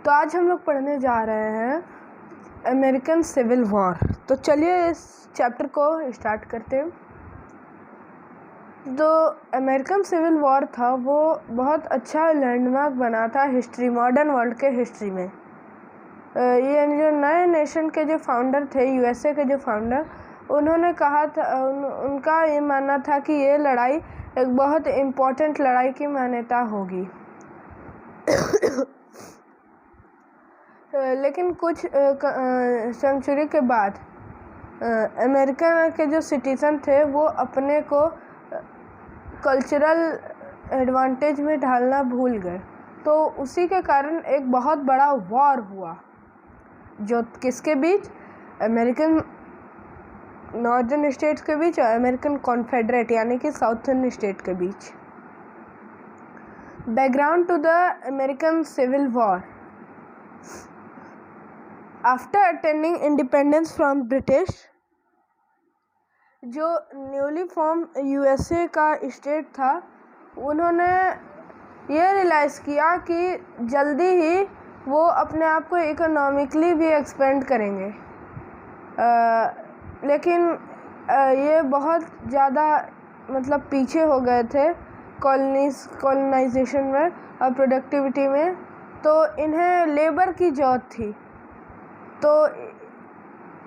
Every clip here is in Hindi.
तो आज हम लोग पढ़ने जा रहे हैं अमेरिकन सिविल वॉर। तो चलिए इस चैप्टर को स्टार्ट करते हैं। जो अमेरिकन सिविल वॉर था वो बहुत अच्छा लैंडमार्क बना था हिस्ट्री, मॉडर्न वर्ल्ड के हिस्ट्री में। ये जो नए नेशन के जो फाउंडर थे, यूएसए के जो फाउंडर, उन्होंने कहा था, उनका ये मानना था कि ये लड़ाई एक बहुत इम्पोर्टेंट लड़ाई की मान्यता होगी। लेकिन कुछ सेंचुरी के बाद अमेरिका के जो सिटीज़न थे वो अपने को कल्चरल एडवांटेज में ढालना भूल गए। तो उसी के कारण एक बहुत बड़ा वॉर हुआ, जो किसके बीच? अमेरिकन नॉर्दर्न स्टेट्स के बीच और अमेरिकन कॉन्फेडरेट यानी कि साउथर्न स्टेट के बीच। Background to the American civil war. After attending independence from British, जो न्यूली फॉर्म यूएसए का स्टेट था, उन्होंने ये रियलाइज़ किया कि जल्दी ही वो अपने आप को इकोनॉमिकली भी एक्सपेंड करेंगे। लेकिन ये बहुत ज़्यादा पीछे हो गए थे कॉलोनाइजेशन में और प्रोडक्टिविटी में, तो इन्हें लेबर की ज़रूरत थी। तो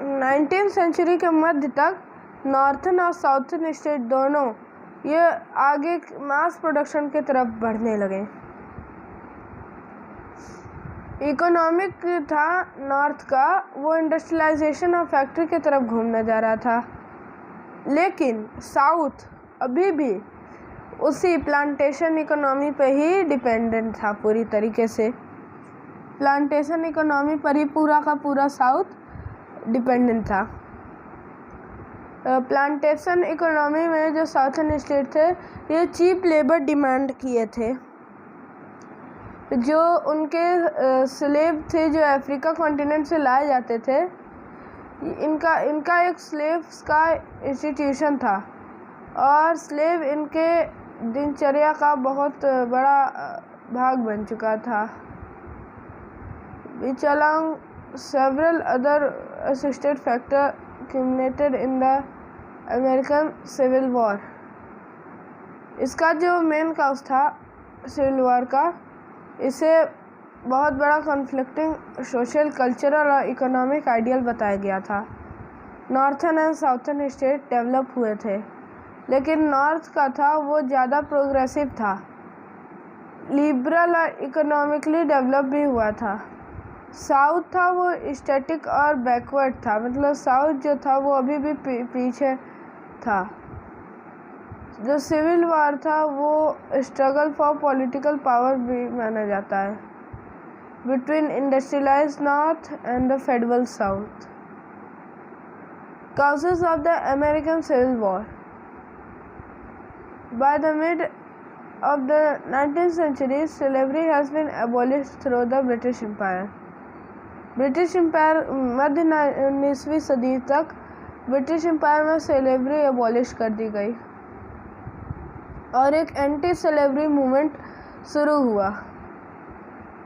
19वीं सेंचुरी के मध्य तक नॉर्थर्न और साउथर्न स्टेट दोनों ये आगे मास प्रोडक्शन की तरफ बढ़ने लगे। इकोनॉमिक था नॉर्थ का, वो इंडस्ट्रियलाइजेशन और फैक्ट्री की तरफ घूमने जा रहा था। लेकिन साउथ अभी भी उसी प्लांटेशन इकोनॉमी पे ही डिपेंडेंट था पूरी तरीके से। प्लांटेशन इकोनॉमी पर ही पूरा का पूरा साउथ डिपेंडेंट था। प्लांटेशन इकोनॉमी में जो साउथर्न स्टेट थे ये चीप लेबर डिमांड किए थे। जो उनके स्लेव थे जो अफ्रीका कॉन्टिनेंट से लाए जाते थे, इनका एक स्लेव्स का इंस्टीट्यूशन था और स्लेव इनके दिनचर्या का बहुत बड़ा भाग बन चुका था। which along several other assisted factor culminated in the American Civil War। इसका जो मेन काउस था सिविल वॉर का, इसे बहुत बड़ा कॉन्फ्लिक्टिंग सोशल, कल्चरल और इकोनॉमिक आइडियल बताया गया था। Northern and southern state develop हुए थे, लेकिन नॉर्थ का था वो ज़्यादा प्रोग्रेसिव था, लिबरल और इकोनॉमिकली डेवलप भी हुआ था। साउथ था वो स्टैटिक और बैकवर्ड था, साउथ जो था वो अभी भी पीछे था। जो सिविल वॉर था वो स्ट्रगल फॉर पॉलिटिकल पावर भी माना जाता है between industrialised north and the federal south. Causes of the American Civil War। By the mid of the 19th century, slavery has been abolished through the British Empire। British empire मध्य 19वीं सदी तक ब्रिटिश एम्पायर में स्लेवरी एबॉलिश कर दी गई और एक एंटी स्लेवरी मूवमेंट शुरू हुआ।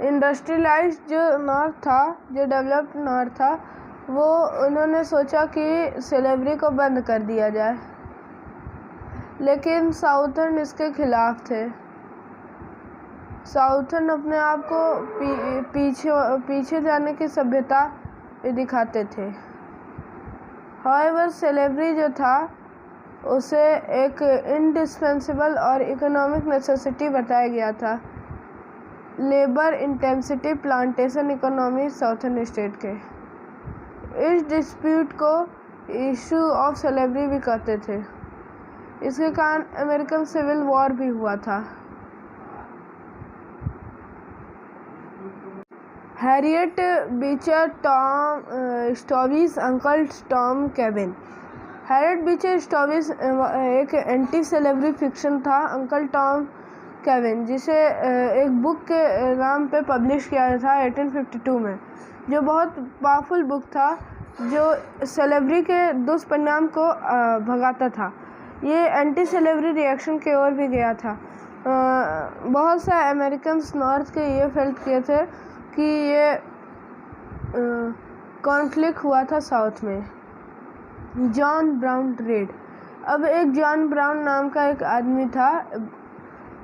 इंडस्ट्रियलाइज्ड जो नॉर्थ था, जो डेवलप्ड नॉर्थ था, वो उन्होंने सोचा कि स्लेवरी को बंद कर दिया जाए, लेकिन साउथर्न इसके खिलाफ थे। साउथर्न अपने आप को पीछे जाने की सभ्यता दिखाते थे। हाउएवर स्लेवरी जो था उसे एक इंडिस्पेंसेबल और इकोनॉमिक नेसेसिटी बताया गया था। Labour intensity plantation economy southern state के इस डिस्प्यूट को इशू ऑफ स्लेवरी भी कहते थे। इसके कारण अमेरिकन सिविल वॉर भी हुआ था। Harriet Beecher Stowe's uncle Tom cabin. Harriet Beecher Stowe's एक एंटी स्लेवरी फिक्शन था, अंकल टॉम केविन, जिसे एक बुक के नाम पे पब्लिश किया था 1852 में, जो बहुत पावरफुल बुक था, जो स्लेवरी के दुष्परिणाम को भगाता था। ये एंटी स्लेवरी रिएक्शन की ओर भी गया था। बहुत से अमेरिकन्स नॉर्थ के ये फेल्ट किए थे कि ये कॉन्फ्लिक्ट हुआ था साउथ में। John brown red. अब एक जॉन ब्राउन नाम का एक आदमी था,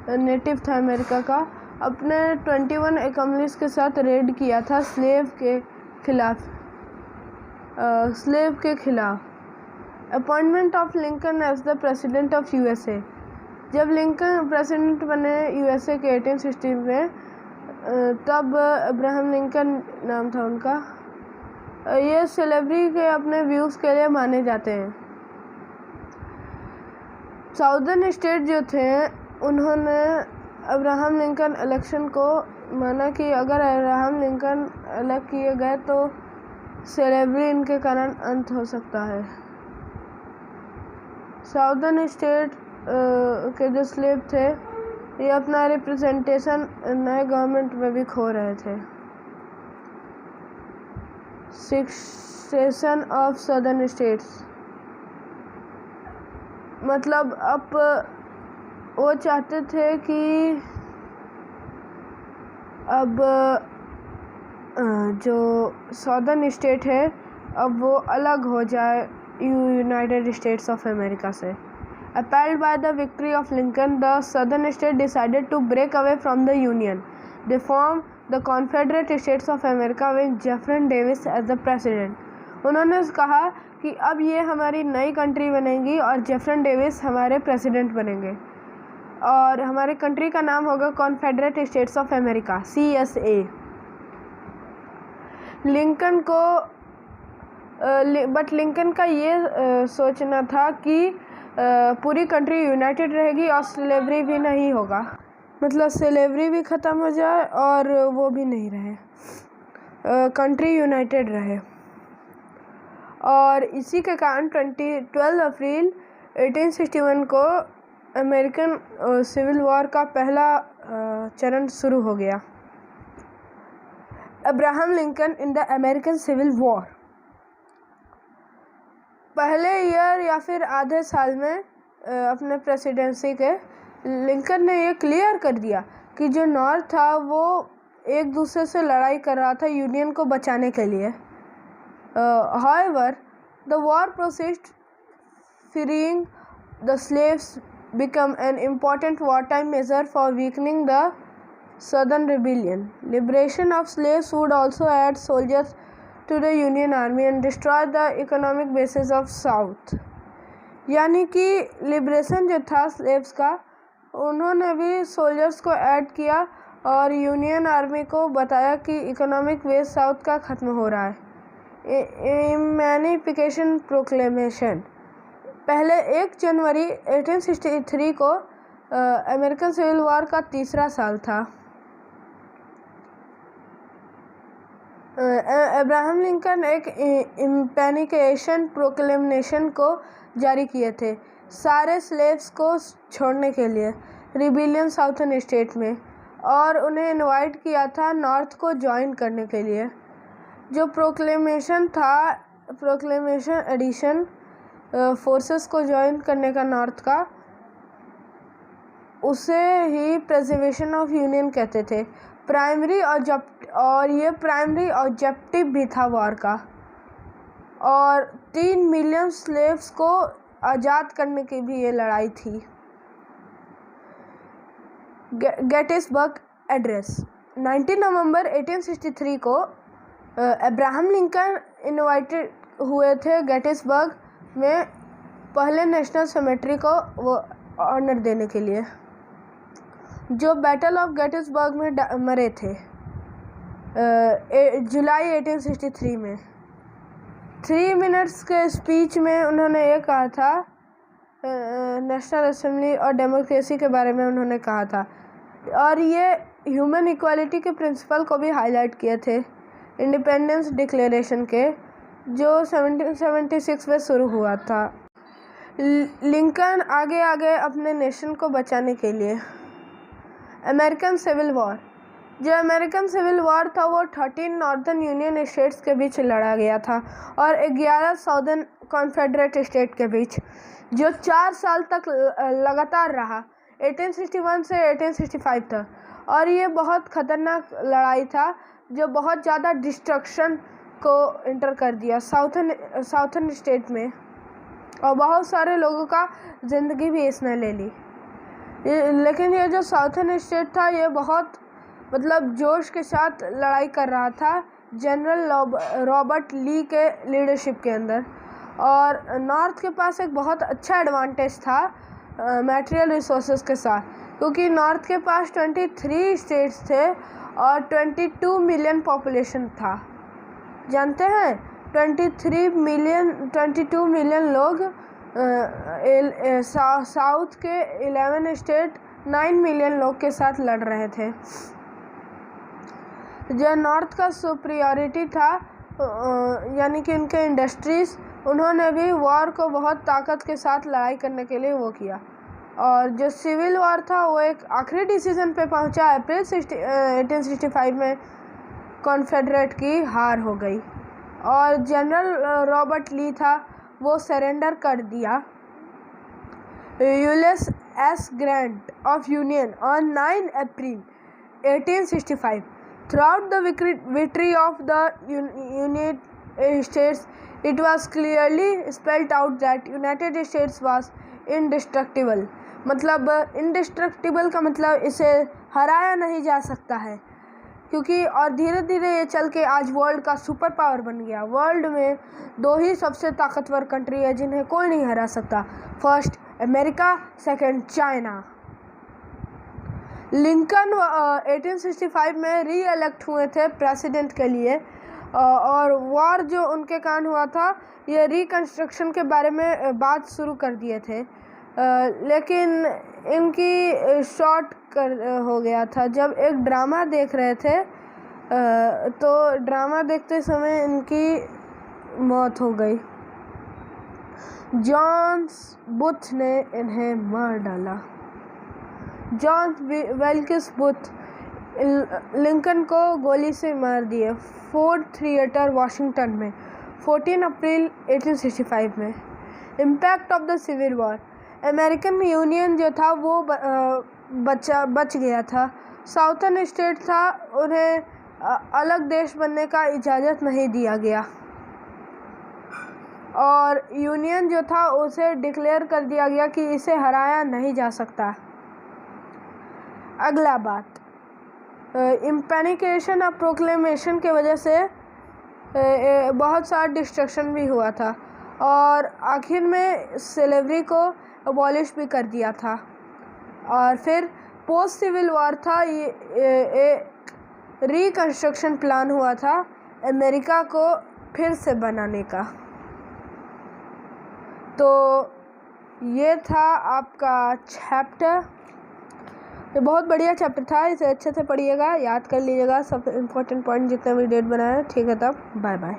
नेटिव था अमेरिका का, अपने 21 एकम्लिस के साथ रेड किया था स्लेव के खिलाफ। Appointment of Lincoln as the president of USA. जब लिंकन प्रेसिडेंट बने यूएसए के 1860 में, तब अब्राहम लिंकन नाम था उनका। ये स्लेवरी के अपने व्यूज़ के लिए माने जाते हैं। साउदर्न स्टेट जो थे, उन्होंने अब्राहम लिंकन इलेक्शन को माना कि अगर अब्राहम लिंकन इलेक्ट किए गए तो स्लेवरी इनके कारण अंत हो सकता है। साउदर्न स्टेट के जो स्लेव थे, ये अपना रिप्रेजेंटेशन नए गवर्नमेंट में भी खो रहे थे। सेक्सेशन ऑफ सदर्न स्टेट्स, मतलब अब वो चाहते थे कि अब जो सदर्न स्टेट है अब वो अलग हो जाए यूनाइटेड स्टेट्स ऑफ अमेरिका से। Appalled by the victory of Lincoln, the southern state decided to break away from the Union. They formed the Confederate States of America with Jefferson Davis as the president. उन्होंने कहा कि अब ये हमारी नई कंट्री बनेगी और जेफरसन डेविस हमारे प्रेसिडेंट बनेंगे और हमारे कंट्री का नाम होगा Confederate states of America, CSA। Lincoln को बट लिंकन का ये सोचना था कि पूरी कंट्री यूनाइटेड रहेगी और स्लेवरी भी नहीं होगा, मतलब स्लेवरी भी ख़त्म हो जाए और वो भी नहीं रहे, कंट्री यूनाइटेड रहे। और इसी के कारण 12 अप्रैल 1861 को अमेरिकन सिविल वॉर का पहला चरण शुरू हो गया। Abraham Lincoln in the American civil war. पहले ईयर या फिर आधे साल में अपने प्रेसिडेंसी के लिंकन ने ये क्लियर कर दिया कि जो नॉर्थ था वो एक दूसरे से लड़ाई कर रहा था यूनियन को बचाने के लिए। However, the war proceeded, freeing the slaves became an important wartime measure for weakening the Southern rebellion. Liberation of slaves would also add soldiers to the Union Army and destroy the economic basis of South. यानी कि लिबरेशन जो था स्लेव्स का, उन्होंने भी सोल्जर्स को ऐड किया और यूनियन आर्मी को बताया कि इकोनॉमिक बेस साउथ का ख़त्म हो रहा है। इमेनिफिकेशन प्रोक्लेमेशन। पहले 1 जनवरी 1863 को अमेरिकन सिविल वॉर का तीसरा साल था। अब्राहम लिंकन एक इम्पेनिकेशन प्रोक्लेमेशन को जारी किए थे सारे स्लेव्स को छोड़ने के लिए रिबिलियन साउथर्न स्टेट में, और उन्हें इनवाइट किया था नॉर्थ को ज्वाइन करने के लिए। जो प्रोक्लेमेशन था, प्रोक्लेमेशन एडिशन फोर्सेस को ज्वाइन करने का नॉर्थ का, उसे ही प्रिजर्वेशन ऑफ यूनियन कहते थे। प्राइमरी और ये प्राइमरी ऑब्जेक्टिव भी था वॉर का, और 3 मिलियन स्लेव्स को आज़ाद करने की भी ये लड़ाई थी। Gettysburg address. 19 नवंबर 1863 को अब्राहम लिंकन इनवाइटेड हुए थे गेटिसबर्ग में पहले नेशनल सेमेट्री को वो ऑनर देने के लिए, जो बैटल ऑफ गेटिसबर्ग में मरे थे जुलाई 1863 में। 3 मिनट्स के स्पीच में उन्होंने ये कहा था, नेशनल असेंबली और डेमोक्रेसी के बारे में उन्होंने कहा था, और ये ह्यूमन इक्वालिटी के प्रिंसिपल को भी हाईलाइट किए थे इंडिपेंडेंस डिक्लेरेशन के, जो 1776 में शुरू हुआ था। लिंकन आगे आगे अपने नेशन को बचाने के लिए। American civil war. जो अमेरिकन सिविल वॉर था वो 13 नॉर्दर्न यूनियन स्टेट्स के बीच लड़ा गया था और 11 साउदर्न कॉन्फेडरेट स्टेट के बीच, जो 4 साल तक लगातार रहा, 1861 से 1865 तक। और ये बहुत ख़तरनाक लड़ाई था जो बहुत ज़्यादा डिस्ट्रक्शन को इंटर कर दिया साउथर्न स्टेट में, और बहुत सारे लोगों का ज़िंदगी भी इसने ले ली। लेकिन ये जो साउथर्न स्टेट था ये बहुत मतलब जोश के साथ लड़ाई कर रहा था जनरल रॉबर्ट ली के लीडरशिप के अंदर। और नॉर्थ के पास एक बहुत अच्छा एडवांटेज था मटेरियल रिसोर्सेज के साथ, क्योंकि नॉर्थ के पास 23 स्टेट्स थे और 22 मिलियन पॉपुलेशन था। जानते हैं 22 मिलियन लोग साउथ के 11 स्टेट 9 मिलियन लोग के साथ लड़ रहे थे। जो नॉर्थ का सुपरियॉरिटी था यानी कि उनके इंडस्ट्रीज़, उन्होंने भी वॉर को बहुत ताकत के साथ लड़ाई करने के लिए वो किया। और जो सिविल वॉर था वो एक आखिरी डिसीजन पे पहुंचा। अप्रैल 1865 में कॉन्फेडरेट की हार हो गई और जनरल रॉबर्ट ली था वो सरेंडर कर दिया। Ulysses S Grant of union on 9 अप्रैल 1865 throughout the victory of the United States, it was clearly spelled out that United States was indestructible। मतलब indestructible का मतलब इसे हराया नहीं जा सकता है, क्योंकि और धीरे धीरे ये चल के आज वर्ल्ड का सुपर पावर बन गया। वर्ल्ड में 2 ही सबसे ताकतवर कंट्री है जिन्हें कोई नहीं हरा सकता, first America, second China. Lincoln 1865 में री इलेक्ट हुए थे प्रेसिडेंट के लिए, और वॉर जो उनके कारण हुआ था ये रिकन्स्ट्रक्शन के बारे में बात शुरू कर दिए थे, लेकिन इनकी शॉर्ट हो गया था। जब एक ड्रामा देख रहे थे तो ड्रामा देखते समय इनकी मौत हो गई। जॉन बुथ ने इन्हें मार डाला। जॉन वेल्किस बुथ लिंकन को गोली से मार दिए फोर्ड थिएटर वाशिंगटन में 14 अप्रैल 1865 में। Impact of the civil war, American union जो था वो बच गया था। साउथर्न स्टेट था, उन्हें अलग देश बनने का इजाज़त नहीं दिया गया और यूनियन जो था उसे डिक्लेयर कर दिया गया कि इसे हराया नहीं जा सकता। अगला बात, इम्पेनिकेशन ऑफ प्रोक्लेमेशन के वजह से बहुत सारा डिस्ट्रक्शन भी हुआ था और आखिर में स्लेवरी को अबॉलिश भी कर दिया था। और फिर पोस्ट सिविल वॉर था, ये रिकन्स्ट्रक्शन प्लान हुआ था अमेरिका को फिर से बनाने का। तो ये था आपका चैप्टर। ये बहुत बढ़िया चैप्टर था, इसे अच्छे से पढ़िएगा, याद कर लीजिएगा सब इम्पोर्टेंट पॉइंट जितने भी डेट बनाए। ठीक है, तब बाय बाय।